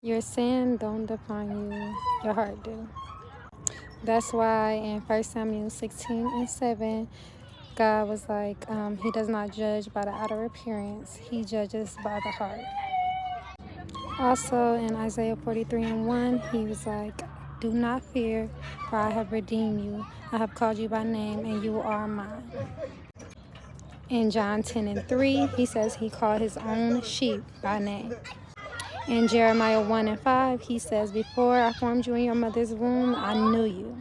Your sin don't define you, your heart do. That's why in 1 Samuel 16:7, God was like, he does not judge by the outer appearance, he judges by the heart. Also in Isaiah 43:1, he was like, do not fear, for I have redeemed you. I have called you by name, and you are mine. In John 10:3, he says he called his own sheep by name. In Jeremiah 1:5, he says, before I formed you in your mother's womb, I knew you.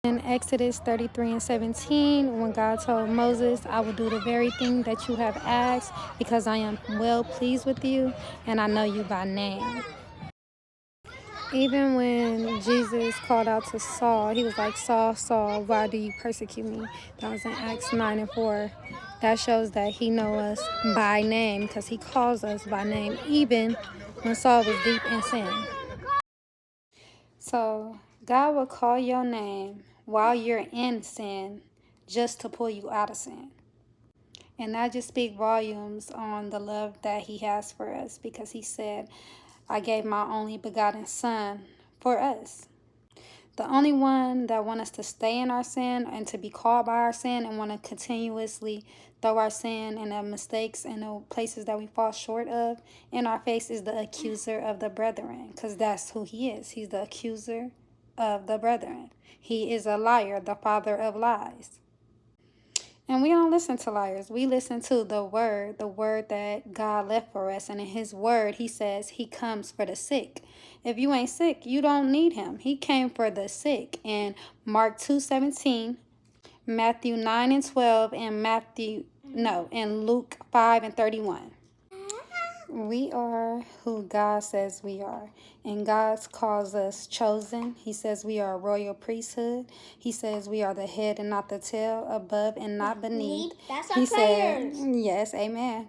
In Exodus 33:17, when God told Moses, I will do the very thing that you have asked because I am well pleased with you and I know you by name. Even when Jesus called out to Saul, he was like, Saul, Saul, why do you persecute me? That was in Acts 9:4. That shows that he knows us by name because he calls us by name, even when Saul was deep in sin. So God will call your name while you're in sin just to pull you out of sin. And that just speaks volumes on the love that he has for us, because he said, I gave my only begotten son for us. The only one that want us to stay in our sin and to be called by our sin and want to continuously throw our sin and the mistakes and the places that we fall short of in our face is the accuser of the brethren, because that's who he is. He's the accuser of the brethren. He is a liar, the father of lies. And we don't listen to liars. We listen to the word that God left for us. And in his word, he says he comes for the sick. If you ain't sick, you don't need him. He came for the sick. In Mark 2:17, Matthew 9:12, and Luke 5:31. We are who God says we are. And God calls us chosen. He says we are a royal priesthood. He says we are the head and not the tail, above and not beneath. That's our prayers. Yes, amen.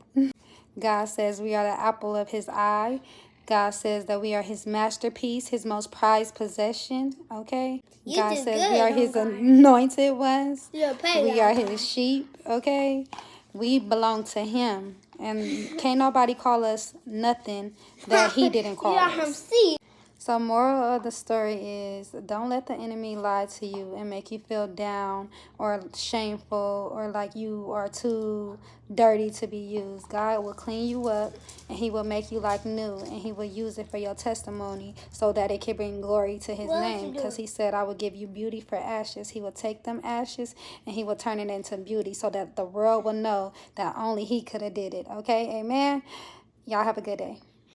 God says we are the apple of his eye. God says that we are his masterpiece, his most prized possession, okay? God says we are his anointed ones. We are his sheep, okay? We belong to him. And can't nobody call us nothing that he didn't call us. So moral of the story is, don't let the enemy lie to you and make you feel down or shameful or like you are too dirty to be used. God will clean you up and he will make you like new, and he will use it for your testimony so that it can bring glory to his name, because he said, I will give you beauty for ashes. He will take them ashes and he will turn it into beauty so that the world will know that only he could have did it. Okay, amen. Y'all have a good day.